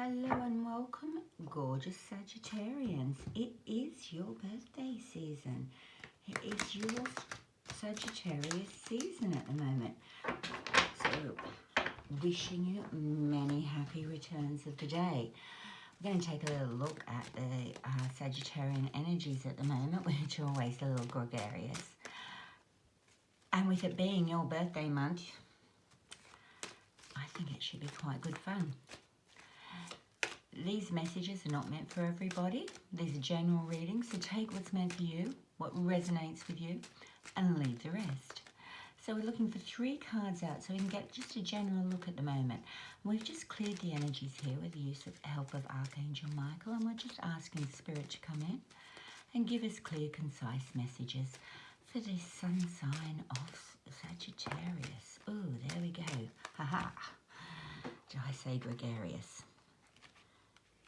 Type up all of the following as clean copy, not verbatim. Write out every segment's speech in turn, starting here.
Hello and welcome, gorgeous Sagittarians. It is your birthday season. It is your Sagittarius season at the moment. So, wishing you many happy returns of the day. We're going to take a little look at the Sagittarian energies at the moment, which are always a little gregarious. And with it being your birthday month, I think it should be quite good fun. These messages are not meant for everybody. These are general readings, so take what's meant for you, what resonates with you, and leave the rest. So we're looking for 3 cards out so we can get just a general look at the moment. We've just cleared the energies here with the use of help of Archangel Michael, and we're just asking Spirit to come in and give us clear, concise messages for this sun sign of Sagittarius. Oh, there we go. Haha. Did I say gregarious?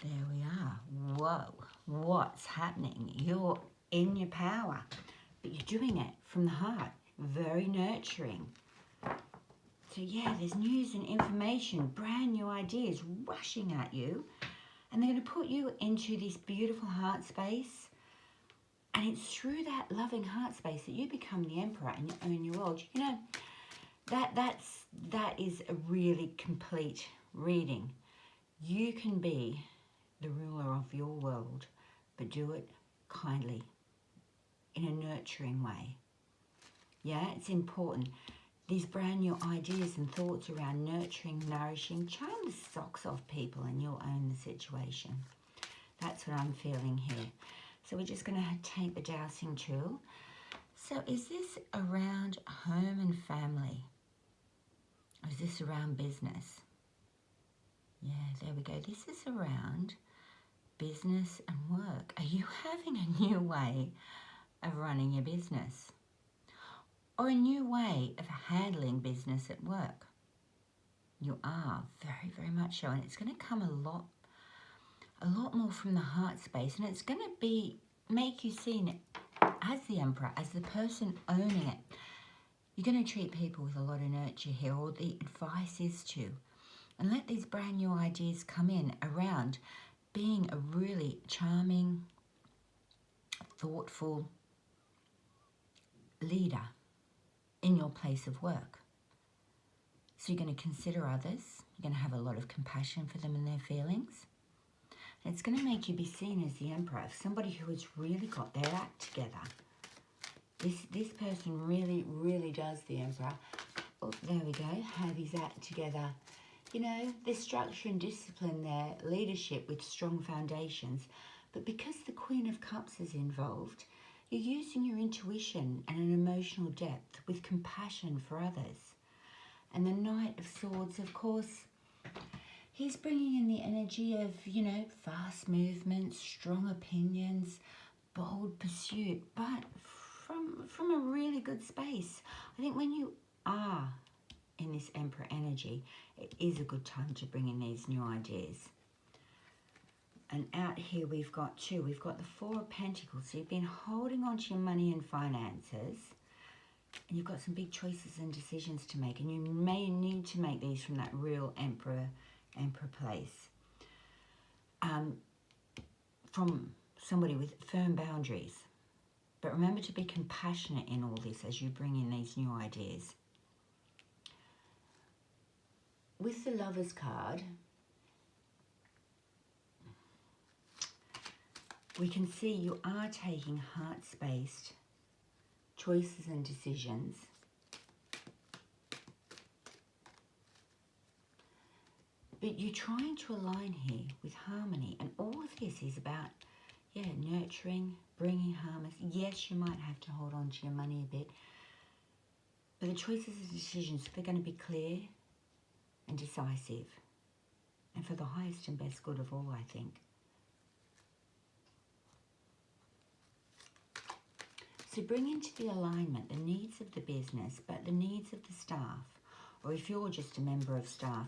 There we are. Whoa, what's happening? You're in your power, but you're doing it from the heart. Very nurturing. So yeah, there's news and information, brand new ideas rushing at you, and they're going to put you into this beautiful heart space, and it's through that loving heart space that you become the emperor and you own your world. You know, that is a really complete reading. You can be the ruler of your world, but do it kindly, in a nurturing way. Yeah, it's important. These brand new ideas and thoughts around nurturing, nourishing, charm the socks off people and you'll own the situation. That's what I'm feeling here. So we're just going to take the dowsing tool. So is this around home and family? Or is this around business? Yeah, there we go. This is around business and work. Are you having a new way of running your business? Or a new way of handling business at work? You are, very, very much so. And it's going to come a lot more from the heart space. And it's going to make you seen as the emperor, as the person owning it. You're going to treat people with a lot of nurture here, or the advice is to. And let these brand new ideas come in around being a really charming, thoughtful leader in your place of work. So you're going to consider others. You're going to have a lot of compassion for them and their feelings. And it's going to make you be seen as the emperor, somebody who has really got their act together. This person really, really does the emperor. Oh, there we go. Have his act together. You know, there's structure and discipline there, leadership with strong foundations. But because the Queen of Cups is involved, you're using your intuition and an emotional depth with compassion for others. And the Knight of Swords, of course, he's bringing in the energy of, you know, fast movements, strong opinions, bold pursuit, but from a really good space. I think when you are in this Emperor energy, it is a good time to bring in these new ideas. And out here we've got 2. We've got the 4 of Pentacles. So you've been holding on to your money and finances, and you've got some big choices and decisions to make, and you may need to make these from that real emperor place. From somebody with firm boundaries. But remember to be compassionate in all this as you bring in these new ideas. With the Lovers card, we can see you are taking heart-spaced choices and decisions. But you're trying to align here with harmony. And all of this is about, yeah, nurturing, bringing harmony. Yes, you might have to hold on to your money a bit. But the choices and decisions, they're going to be clear and decisive. And for the highest and best good of all, I think. So bring into the alignment the needs of the business, but the needs of the staff. Or if you're just a member of staff,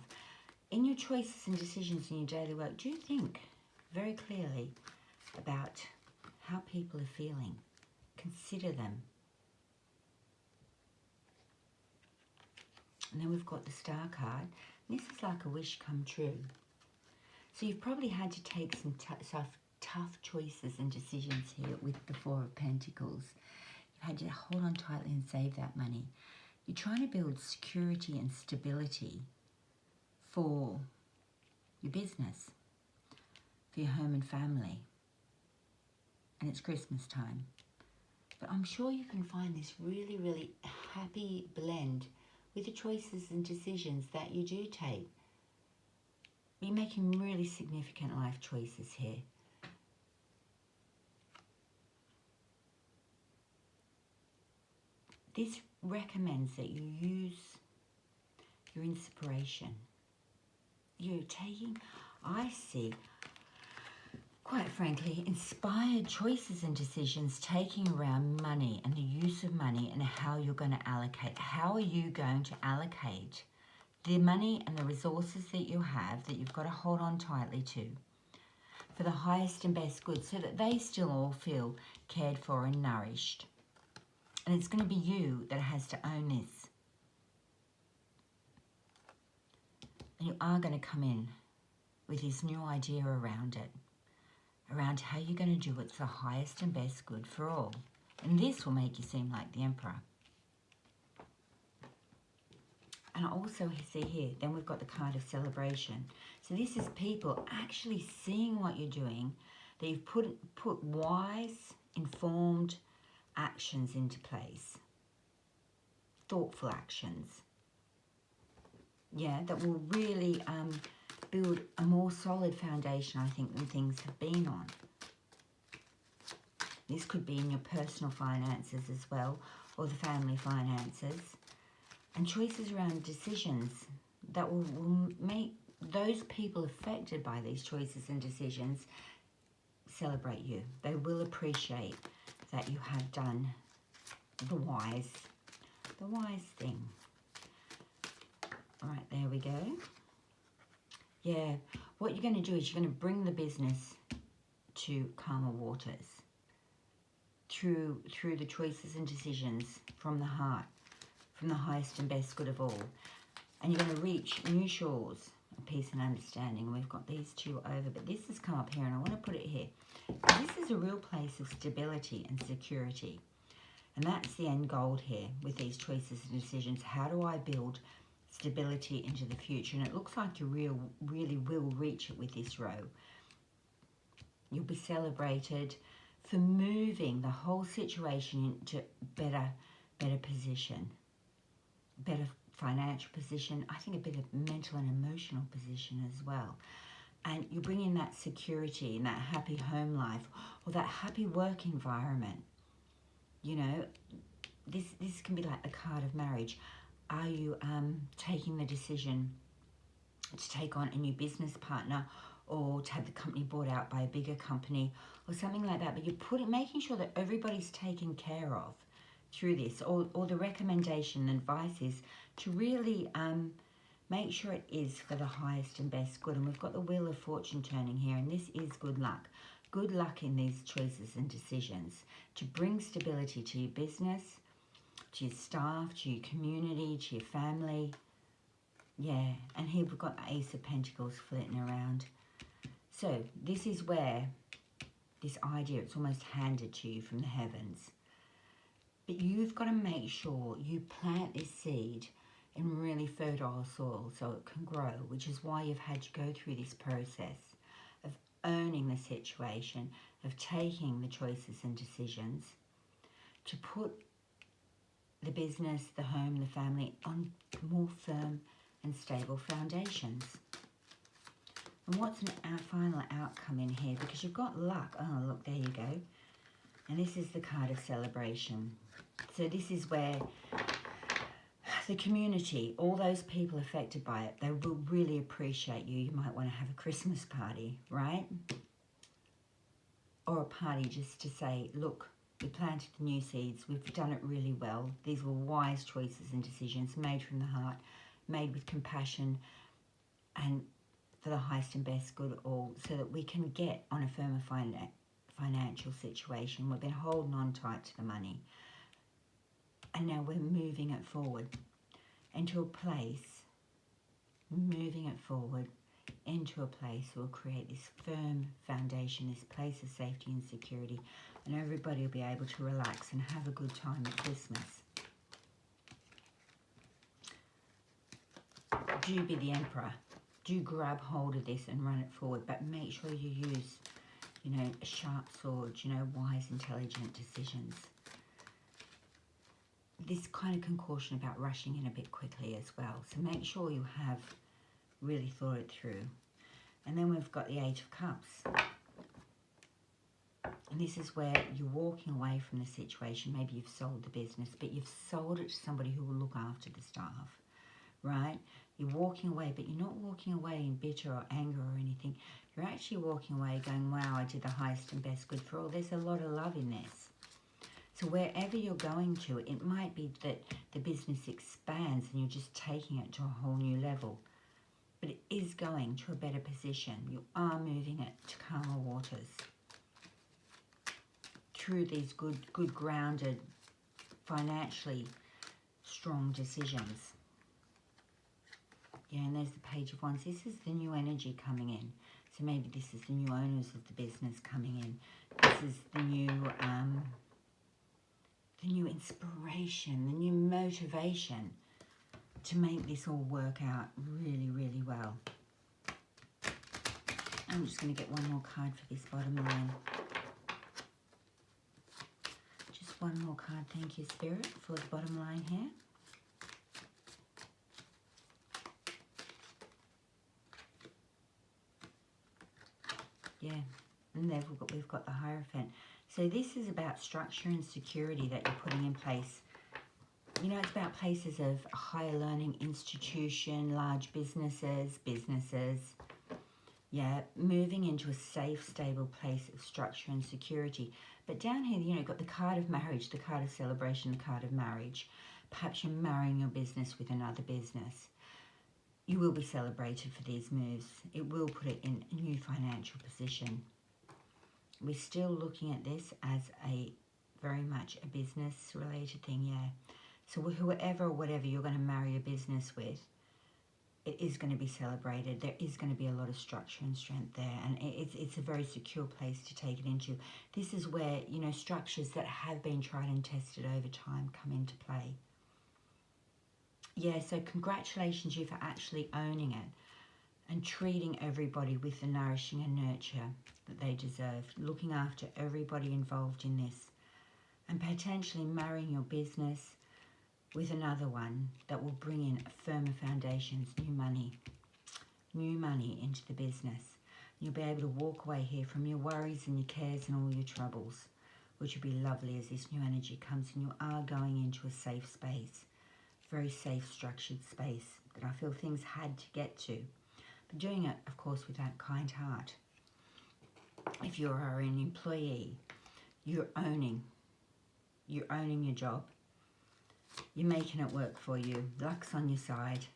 in your choices and decisions in your daily work, do think very clearly about how people are feeling. Consider them. And then we've got the Star card. This is like a wish come true. So you've probably had to take some tough choices and decisions here with the Four of Pentacles. You've had to hold on tightly and save that money. You're trying to build security and stability for your business, for your home and family. And it's Christmas time. But I'm sure you can find this really, really happy blend with the choices and decisions that you do take. You're making really significant life choices here. This recommends that you use your inspiration. You're taking, I see, quite frankly, inspired choices and decisions taking around money and the use of money and how you're going to allocate. How are you going to allocate the money and the resources that you have that you've got to hold on tightly to for the highest and best good so that they still all feel cared for and nourished? And it's going to be you that has to own this. And you are going to come in with this new idea around it, around how you're going to do what's the highest and best good for all. And this will make you seem like the Emperor. And I also see here, then we've got the card of celebration. So this is people actually seeing what you're doing, that you've put wise, informed actions into place. Thoughtful actions. Yeah, that will really build a more solid foundation, I think, than things have been on. This could be in your personal finances as well, or the family finances. And choices around decisions that will make those people affected by these choices and decisions celebrate you. They will appreciate that you have done the wise thing. All right, there we go. Yeah, what you're going to do is you're going to bring the business to calmer waters through the choices and decisions from the heart, from the highest and best good of all. And you're going to reach new shores of peace and understanding. And we've got these two over, but this has come up here, and I want to put it here. This is a real place of stability and security. And that's the end goal here with these choices and decisions. How do I build stability into the future? And it looks like you really will reach it with this row. You'll be celebrated for moving the whole situation into better position, better financial position, I think a bit of mental and emotional position as well. And you bring in that security and that happy home life or that happy work environment. You know, this can be like the card of marriage. Are you taking the decision to take on a new business partner or to have the company bought out by a bigger company or something like that? But you're making sure that everybody's taken care of through this, or the recommendation and advice is to really make sure it is for the highest and best good. And we've got the Wheel of Fortune turning here, and this is good luck. Good luck in these choices and decisions to bring stability to your business, to your staff, to your community, to your family. Yeah, and here we've got the Ace of Pentacles flitting around. So this is where this idea, it's almost handed to you from the heavens. But you've got to make sure you plant this seed in really fertile soil so it can grow, which is why you've had to go through this process of owning the situation, of taking the choices and decisions to put the business, the home, the family on more firm and stable foundations. And what's our final outcome in here? Because you've got luck. Oh, look, there you go. And this is the card of celebration. So this is where the community, all those people affected by it, they will really appreciate you. You might want to have a Christmas party, right? Or a party just to say, look, we planted the new seeds. We've done it really well. These were wise choices and decisions made from the heart, made with compassion and for the highest and best good all, so that we can get on a firmer financial situation. We've been holding on tight to the money. And now we're moving it forward into a place, moving it forward into a place that will create this firm foundation, this place of safety and security, and everybody will be able to relax and have a good time at Christmas. Do be the emperor. Do grab hold of this and run it forward, but make sure you use, you know, a sharp sword, you know, wise, intelligent decisions. This kind of can caution about rushing in a bit quickly as well. So make sure you have really thought it through. And then we've got the Eight of Cups. And this is where you're walking away from the situation. Maybe you've sold the business, but you've sold it to somebody who will look after the staff, right? You're walking away, but you're not walking away in bitter or anger or anything. You're actually walking away going, wow, I did the highest and best good for all. There's a lot of love in this. So wherever you're going to, it might be that the business expands and you're just taking it to a whole new level. But it is going to a better position. You are moving it to calmer waters. Through these good grounded, financially strong decisions. Yeah, and there's the Page of Wands. This is the new energy coming in. So maybe this is the new owners of the business coming in. This is the new inspiration, the new motivation to make this all work out really, really well. I'm just going to get one more card for this bottom line. Just one more card, thank you, Spirit, for the bottom line here. Yeah, and there we've got the Hierophant. So this is about structure and security that you're putting in place. You know, it's about places of higher learning institution, large businesses. Yeah, moving into a safe, stable place of structure and security. But down here, you know, you've got the card of marriage, the card of celebration, the card of marriage. Perhaps you're marrying your business with another business. You will be celebrated for these moves. It will put it in a new financial position. We're still looking at this as a very much a business related thing, yeah. So whoever or whatever you're going to marry a business with, it is going to be celebrated. There is going to be a lot of structure and strength there, and it's a very secure place to take it into. This is where, you know, structures that have been tried and tested over time come into play. Yeah, so congratulations you for actually owning it and treating everybody with the nourishing and nurture that they deserve, looking after everybody involved in this, and potentially marrying your business with another one that will bring in firmer foundations, new money into the business. You'll be able to walk away here from your worries and your cares and all your troubles, which will be lovely as this new energy comes and you are going into a safe space. Very safe, structured space that I feel things had to get to. But doing it, of course, with that kind heart. If you are an employee, you're owning your job. You're making it work for you. Luck's on your side.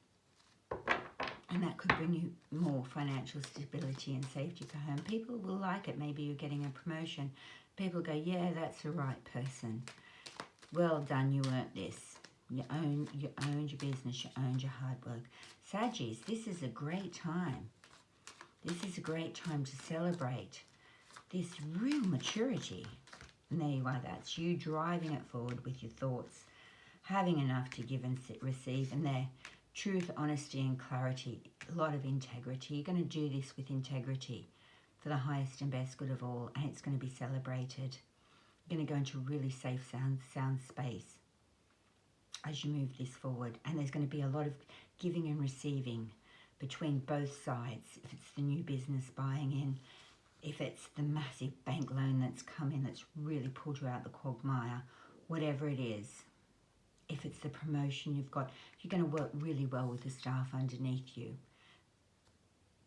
And that could bring you more financial stability and safety for home. People will like it. Maybe you're getting a promotion. People go, yeah, that's the right person. Well done, you earned this. You owned your business, you owned your hard work. Saggies, this is a great time. This is a great time to celebrate this real maturity. And there you are, that's you driving it forward with your thoughts, having enough to give and receive, and there, truth, honesty and clarity, a lot of integrity. You're going to do this with integrity for the highest and best good of all, and it's going to be celebrated. You're going to go into a really safe, sound space as you move this forward, and there's going to be a lot of giving and receiving between both sides. If it's the new business buying in, if it's the massive bank loan that's come in that's really pulled you out the quagmire, whatever it is, if it's the promotion you've got, you're going to work really well with the staff underneath you.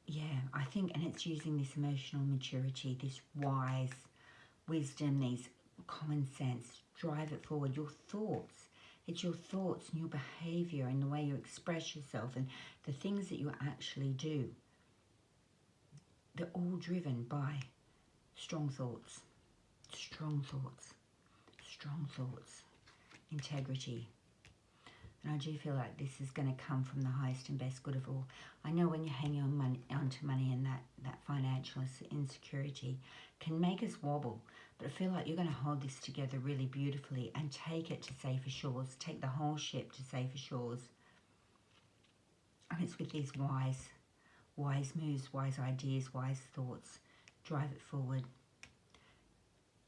Yeah, I think, and it's using this emotional maturity, this wise wisdom, these common sense, drive it forward. Your thoughts, it's your thoughts and your behaviour and the way you express yourself and the things that you actually do. They're all driven by strong thoughts, strong thoughts, strong thoughts, integrity. And I do feel like this is going to come from the highest and best good of all. I know when you're hanging on onto money and that financial insecurity can make us wobble. But I feel like you're going to hold this together really beautifully and take it to safer shores. Take the whole ship to safer shores. And it's with these wise moves, wise ideas, wise thoughts. Drive it forward.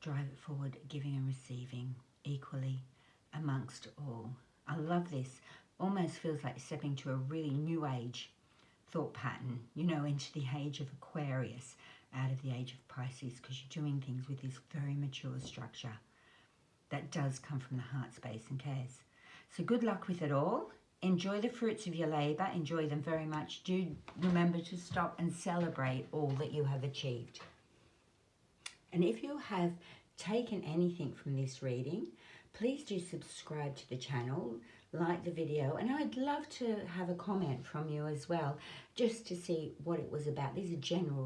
Drive it forward, giving and receiving equally amongst all. I love this. Almost feels like stepping to a really new age thought pattern, you know, into the age of Aquarius, out of the age of Pisces, because you're doing things with this very mature structure that does come from the heart space and cares. So good luck with it all. Enjoy the fruits of your labour. Enjoy them very much. Do remember to stop and celebrate all that you have achieved. And if you have taken anything from this reading, please do subscribe to the channel, like the video, and I'd love to have a comment from you as well, just to see what it was about. These are general